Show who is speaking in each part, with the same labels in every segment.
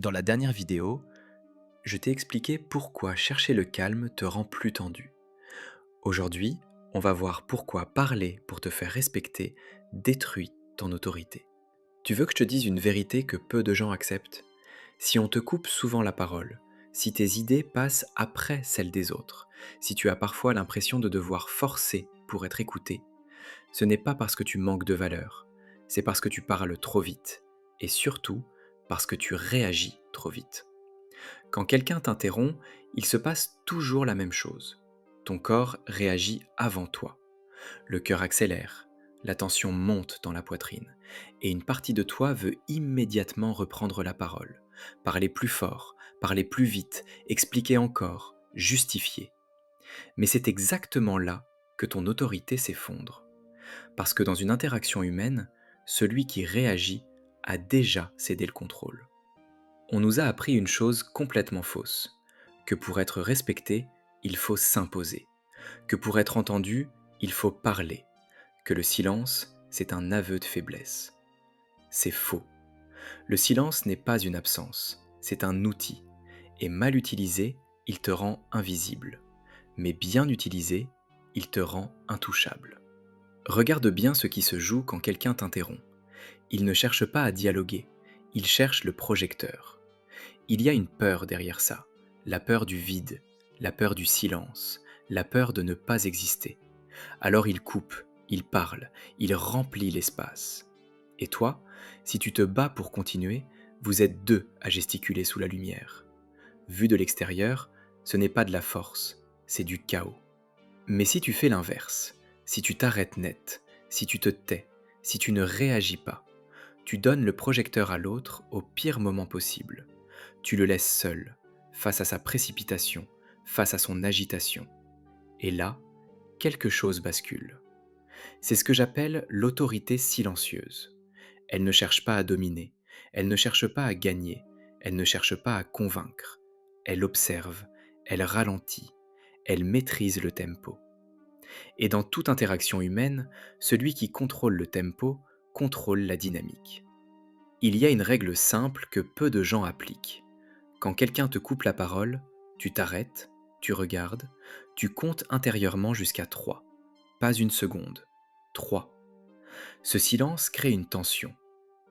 Speaker 1: Dans la dernière vidéo, je t'ai expliqué pourquoi chercher le calme te rend plus tendu. Aujourd'hui, on va voir pourquoi parler pour te faire respecter détruit ton autorité. Tu veux que je te dise une vérité que peu de gens acceptent? Si on te coupe souvent la parole, si tes idées passent après celles des autres, si tu as parfois l'impression de devoir forcer pour être écouté, ce n'est pas parce que tu manques de valeur, c'est parce que tu parles trop vite, et surtout parce que tu réagis trop vite. Quand quelqu'un t'interrompt, il se passe toujours la même chose. Ton corps réagit avant toi. Le cœur accélère, la tension monte dans la poitrine, et une partie de toi veut immédiatement reprendre la parole, parler plus fort, parler plus vite, expliquer encore, justifier. Mais c'est exactement là que ton autorité s'effondre. Parce que dans une interaction humaine, celui qui réagit a déjà cédé le contrôle. On nous a appris une chose complètement fausse, que pour être respecté, il faut s'imposer, que pour être entendu, il faut parler, que le silence, c'est un aveu de faiblesse. C'est faux. Le silence n'est pas une absence, c'est un outil, et mal utilisé, il te rend invisible, mais bien utilisé, il te rend intouchable. Regarde bien ce qui se joue quand quelqu'un t'interrompt. Il ne cherche pas à dialoguer, il cherche le projecteur. Il y a une peur derrière ça, la peur du vide, la peur du silence, la peur de ne pas exister. Alors il coupe, il parle, il remplit l'espace. Et toi, si tu te bats pour continuer, vous êtes deux à gesticuler sous la lumière. Vu de l'extérieur, ce n'est pas de la force, c'est du chaos. Mais si tu fais l'inverse, si tu t'arrêtes net, si tu te tais, si tu ne réagis pas, tu donnes le projecteur à l'autre au pire moment possible. Tu le laisses seul, face à sa précipitation, face à son agitation. Et là, quelque chose bascule. C'est ce que j'appelle l'autorité silencieuse. Elle ne cherche pas à dominer, elle ne cherche pas à gagner, elle ne cherche pas à convaincre. Elle observe, elle ralentit, elle maîtrise le tempo. Et dans toute interaction humaine, celui qui contrôle le tempo contrôle la dynamique. Il y a une règle simple que peu de gens appliquent. Quand quelqu'un te coupe la parole, tu t'arrêtes, tu regardes, tu comptes intérieurement jusqu'à 3. Pas une seconde. 3. Ce silence crée une tension,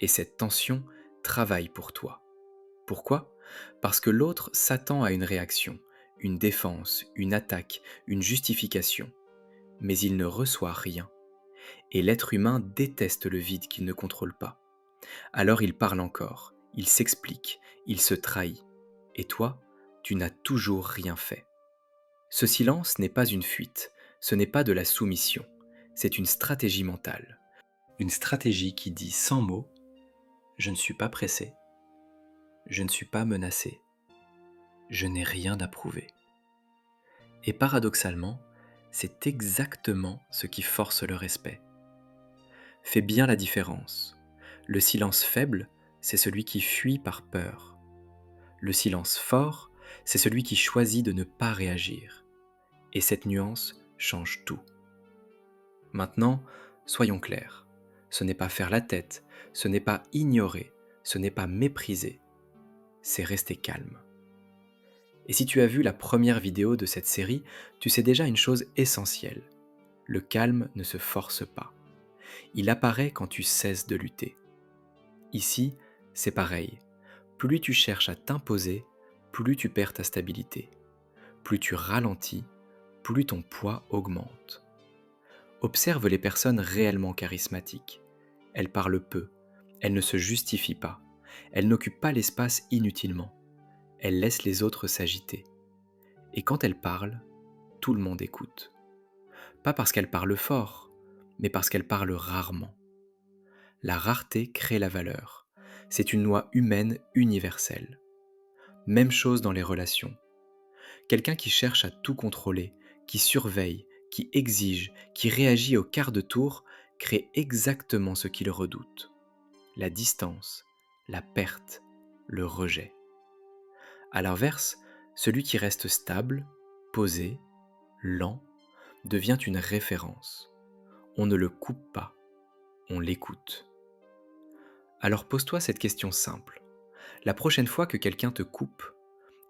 Speaker 1: et cette tension travaille pour toi. Pourquoi? Parce que l'autre s'attend à une réaction, une défense, une attaque, une justification, mais il ne reçoit rien. Et l'être humain déteste le vide qu'il ne contrôle pas. Alors il parle encore, il s'explique, il se trahit. Et toi, tu n'as toujours rien fait. Ce silence n'est pas une fuite, ce n'est pas de la soumission, c'est une stratégie mentale. Une stratégie qui dit sans mots: je ne suis pas pressé, je ne suis pas menacé, je n'ai rien à prouver. Et paradoxalement, c'est exactement ce qui force le respect. Fais bien la différence. Le silence faible, c'est celui qui fuit par peur. Le silence fort, c'est celui qui choisit de ne pas réagir. Et cette nuance change tout. Maintenant, soyons clairs. Ce n'est pas faire la tête, ce n'est pas ignorer, ce n'est pas mépriser. C'est rester calme. Et si tu as vu la première vidéo de cette série, tu sais déjà une chose essentielle. Le calme ne se force pas. Il apparaît quand tu cesses de lutter. Ici, c'est pareil. Plus tu cherches à t'imposer, plus tu perds ta stabilité. Plus tu ralentis, plus ton poids augmente. Observe les personnes réellement charismatiques. Elles parlent peu, elles ne se justifient pas, elles n'occupent pas l'espace inutilement, elles laissent les autres s'agiter. Et quand elles parlent, tout le monde écoute. Pas parce qu'elles parlent fort, mais parce qu'elles parlent rarement. La rareté crée la valeur. C'est une loi humaine universelle. Même chose dans les relations. Quelqu'un qui cherche à tout contrôler, qui surveille, qui exige, qui réagit au quart de tour, crée exactement ce qu'il redoute. La distance, la perte, le rejet. À l'inverse, celui qui reste stable, posé, lent, devient une référence. On ne le coupe pas, on l'écoute. Alors pose-toi cette question simple. La prochaine fois que quelqu'un te coupe,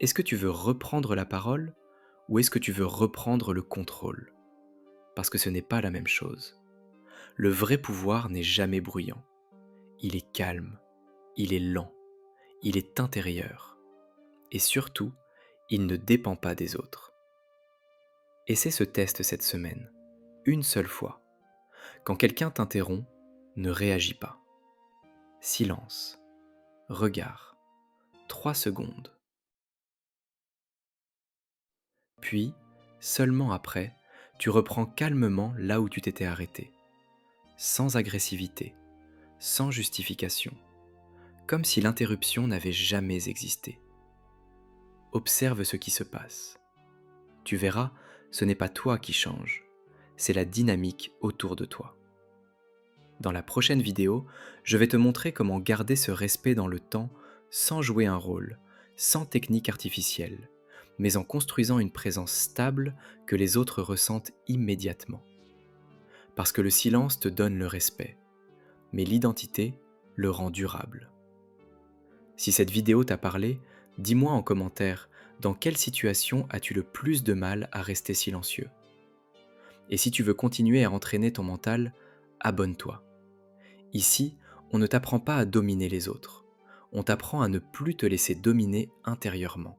Speaker 1: est-ce que tu veux reprendre la parole ou est-ce que tu veux reprendre le contrôle? Parce que ce n'est pas la même chose. Le vrai pouvoir n'est jamais bruyant. Il est calme, il est lent, il est intérieur. Et surtout, il ne dépend pas des autres. Essaie ce test cette semaine, une seule fois. Quand quelqu'un t'interrompt, ne réagis pas. Silence, regard, 3 secondes. Puis, seulement après, tu reprends calmement là où tu t'étais arrêté, sans agressivité, sans justification, comme si l'interruption n'avait jamais existé. Observe ce qui se passe. Tu verras, ce n'est pas toi qui change, c'est la dynamique autour de toi. Dans la prochaine vidéo, je vais te montrer comment garder ce respect dans le temps sans jouer un rôle, sans technique artificielle, mais en construisant une présence stable que les autres ressentent immédiatement. Parce que le silence te donne le respect, mais l'identité le rend durable. Si cette vidéo t'a parlé, dis-moi en commentaire dans quelle situation as-tu le plus de mal à rester silencieux. Et si tu veux continuer à entraîner ton mental, abonne-toi. Ici, on ne t'apprend pas à dominer les autres, on t'apprend à ne plus te laisser dominer intérieurement.